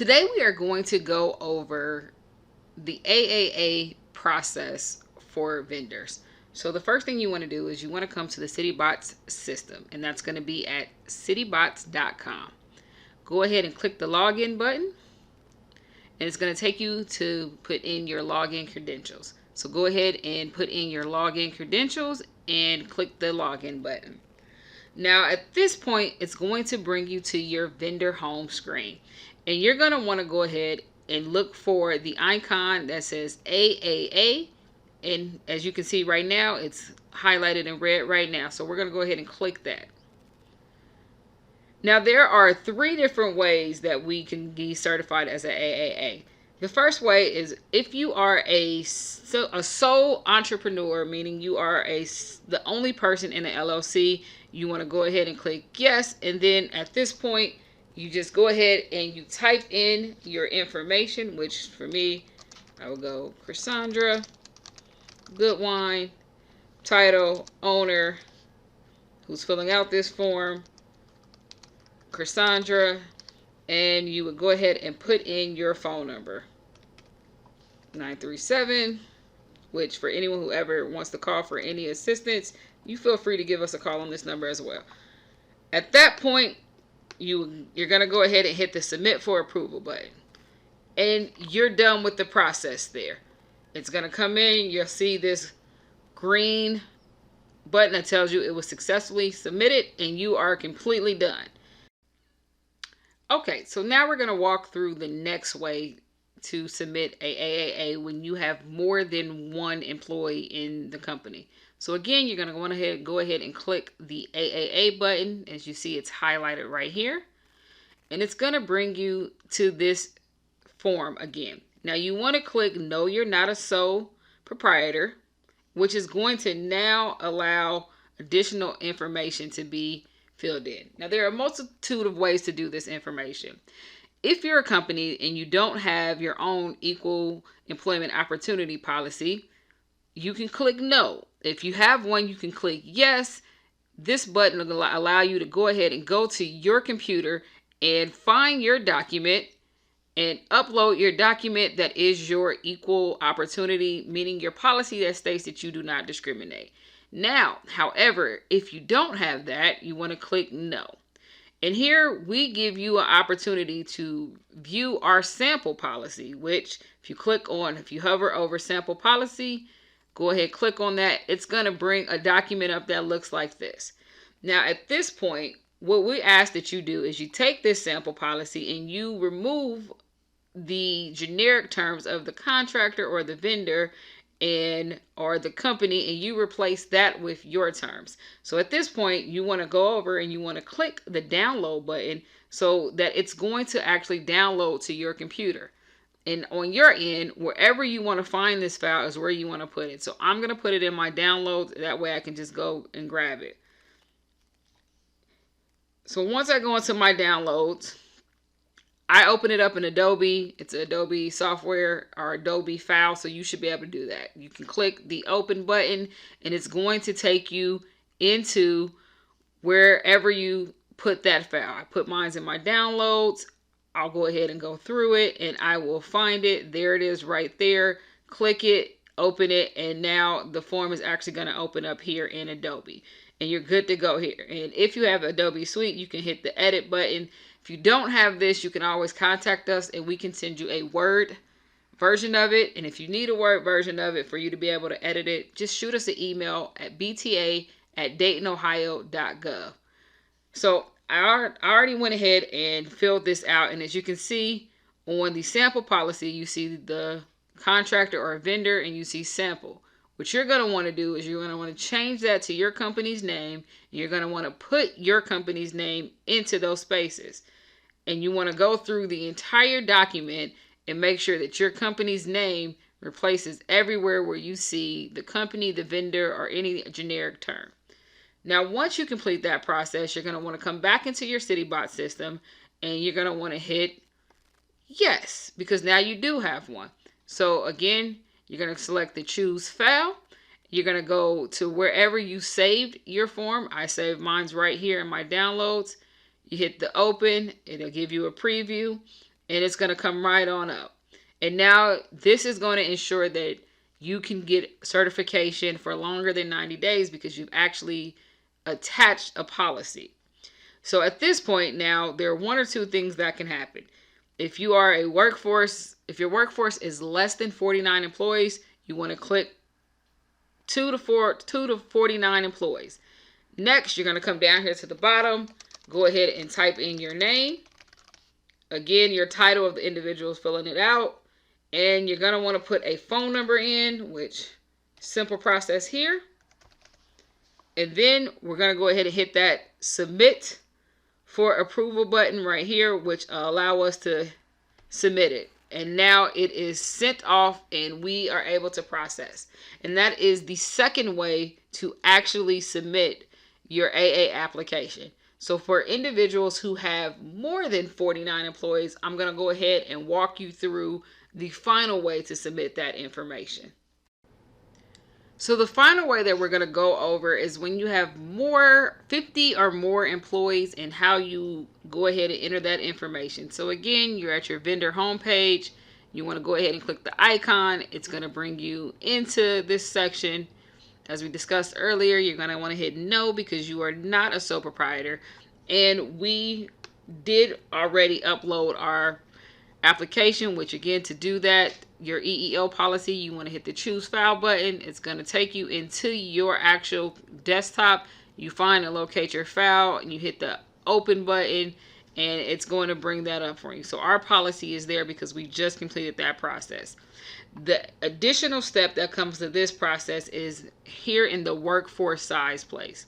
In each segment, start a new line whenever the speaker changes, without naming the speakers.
Today we are going to go over the AAA process for vendors. So the first thing you want to do is you want to come to the CityBots system, and that's going to be at citybots.com. Go ahead and click the login button, and it's going to take you to put in your login credentials. So go ahead and put in your login credentials and click the login button. Now at this point, it's going to bring you to your vendor home screen, and you're going to want to go ahead and look for the icon that says AAA, and as you can see right now, it's highlighted in red right now. So we're going to go ahead and click that. Now there are 3 different ways that we can be certified as an AAA. The first way is if you are a sole entrepreneur, meaning you are the only person in the LLC, you want to go ahead and click yes, and then at this point you just go ahead and you type in your information, which for me I will go Cassandra Goodwine, title, owner, who's filling out this form, Cassandra, and you would go ahead and put in your phone number, 937, which for anyone who ever wants to call for any assistance, you feel free to give us a call on this number as well. At that point, you're going to go ahead and hit the submit for approval button, and you're done with the process there. It's going to come in, you'll see this green button that tells you it was successfully submitted and you are completely done. Okay, so now we're going to walk through the next way to submit a AAA when you have more than one employee in the company. So again, you're going to go ahead and click the AAA button. As you see, it's highlighted right here. And it's going to bring you to this form again. Now you want to click no, you're not a sole proprietor, which is going to now allow additional information to be filled in. Now there are a multitude of ways to do this information. If you're a company and you don't have your own equal employment opportunity policy, you can click no. If you have one, you can click yes. This button will allow you to go ahead and go to your computer and find your document and upload your document that is your equal opportunity, meaning your policy that states that you do not discriminate. Now, however, if you don't have that, you want to click no. And here we give you an opportunity to view our sample policy, which if you hover over sample policy, go ahead, click on that. It's going to bring a document up that looks like this. Now, at this point, what we ask that you do is you take this sample policy and you remove the generic terms of the contractor or the vendor or the company, and you replace that with your terms. So at this point, you want to go over and you want to click the download button so that it's going to actually download to your computer. And on your end, wherever you want to find this file is where you want to put it. So I'm going to put it in my downloads. That way I can just go and grab it. So once I go into my downloads, I open it up in Adobe. It's Adobe software or Adobe file, so you should be able to do that. You can click the open button and it's going to take you into wherever you put that file. I put mine in my downloads. I'll go ahead and go through it and I will find it. There it is right there. Click it, open it, and now the form is actually going to open up here in Adobe. And you're good to go here. And if you have Adobe Suite, you can hit the edit button. If you don't have this, you can always contact us and we can send you a Word version of it. And if you need a Word version of it for you to be able to edit it, just shoot us an email at bta@daytonohio.gov. So I already went ahead and filled this out. And as you can see on the sample policy, you see the contractor or vendor and you see sample. What you're going to want to do is you're going to want to change that to your company's name. You're going to want to put your company's name into those spaces. And you want to go through the entire document and make sure that your company's name replaces everywhere where you see the company, the vendor, or any generic term. Now, once you complete that process, you're going to want to come back into your CityBot system and you're going to want to hit yes, because now you do have one. So again, you're going to select the choose file. You're going to go to wherever you saved your form. I saved mine's right here in my downloads. You hit the open. It'll give you a preview. and it's going to come right on up. And now this is going to ensure that you can get certification for longer than 90 days because you've actually attached a policy. So at this point now, there are one or two things that can happen. If you are a workforce, if your workforce is less than 49 employees, you want to click 2 to 49 employees. Next, you're going to come down here to the bottom, go ahead and type in your name. Again, your title of the individual is filling it out. And you're going to want to put a phone number in, which simple process here. And then we're going to go ahead and hit that submit for approval button right here, which allow us to submit it. And now it is sent off and we are able to process. And that is the second way to actually submit your AA application. So for individuals who have more than 49 employees, I'm going to go ahead and walk you through the final way to submit that information. So the final way that we're going to go over is when you have 50 or more employees and how you go ahead and enter that information. So again, you're at your vendor homepage. You want to go ahead and click the icon. It's going to bring you into this section. As we discussed earlier, you're going to want to hit no because you are not a sole proprietor. And we did already upload our application, which again, to do that, your EEO policy, you want to hit the choose file button. It's going to take you into your actual desktop. You find and locate your file and you hit the open button and it's going to bring that up for you. So our policy is there because we just completed that process. The additional step that comes to this process is here in the workforce size place.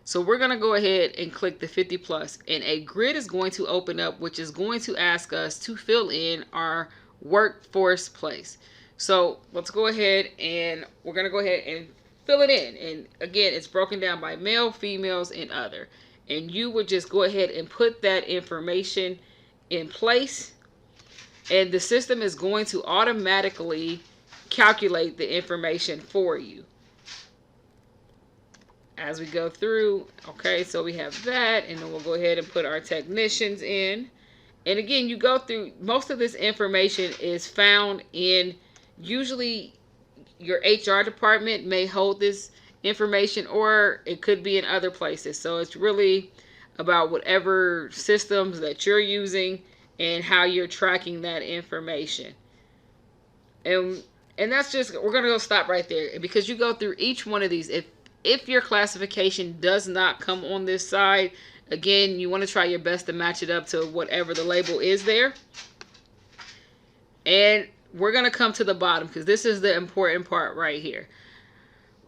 So we're going to go ahead and click the 50 plus and a grid is going to open up, which is going to ask us to fill in our workforce place. So let's go ahead and we're going to go ahead and fill it in. And again, it's broken down by male, females, and other. And you would just go ahead and put that information in place. And the system is going to automatically calculate the information for you. As we go through, okay, so we have that, and then we'll go ahead and put our technicians in. And again, you go through, most of this information is found in, usually your HR department may hold this information, or it could be in other places. So it's really about whatever systems that you're using and how you're tracking that information. And that's just, we're going to go stop right there because you go through each one of these. If your classification does not come on this side, again, you want to try your best to match it up to whatever the label is there. And we're going to come to the bottom because this is the important part right here.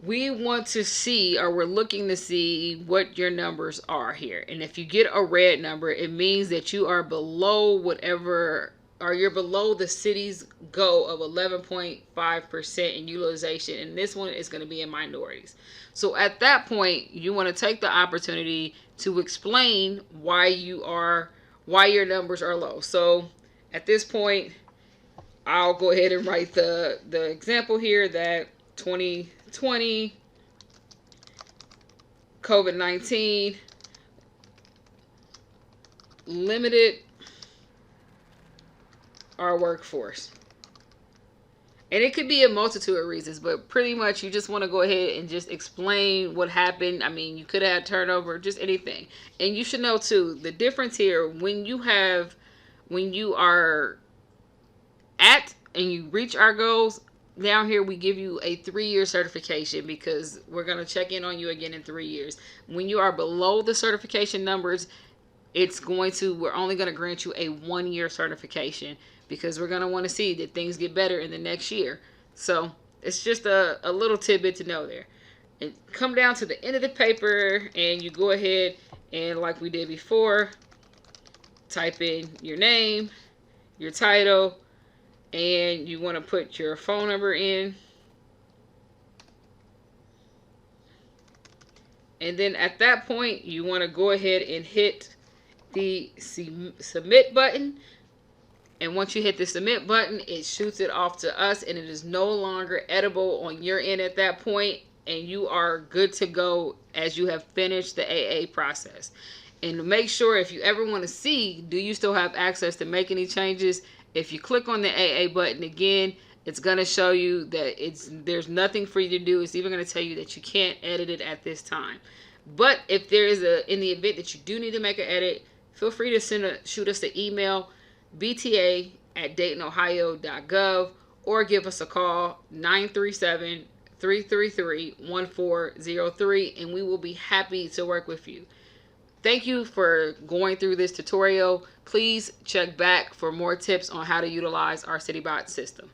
We want to see, or we're looking to see what your numbers are here. And if you get a red number, it means that you are below whatever, or you're below the city's goal of 11.5% in utilization. And this one is going to be in minorities. So at that point, you want to take the opportunity to explain why your numbers are low. So at this point, I'll go ahead and write the example here that 2020 COVID-19 limited our workforce. And it could be a multitude of reasons, but pretty much you just want to go ahead and just explain what happened. I mean, you could have had turnover, just anything. And you should know too, the difference here, when you are at and you reach our goals, down here we give you a 3-year certification because we're going to check in on you again in 3 years. When you are below the certification numbers, we're only going to grant you a 1-year certification because we're going to want to see that things get better in the next year. So it's just a little tidbit to know there. And come down to the end of the paper and you go ahead and, like we did before, type in your name, your title, and you want to put your phone number in. And then at that point, you want to go ahead and hit the submit button. And once you hit the submit button, it shoots it off to us and it is no longer edible on your end at that point, and you are good to go as you have finished the AA process. And make sure, if you ever want to see, do you still have access to make any changes? If you click on the AA button again, it's going to show you that there's nothing for you to do. It's even going to tell you that you can't edit it at this time. But if there is in the event that you do need to make an edit, feel free to shoot us an email, bta@daytonohio.gov, or give us a call, 937-333-1403, and we will be happy to work with you. Thank you for going through this tutorial. Please check back for more tips on how to utilize our CityBot system.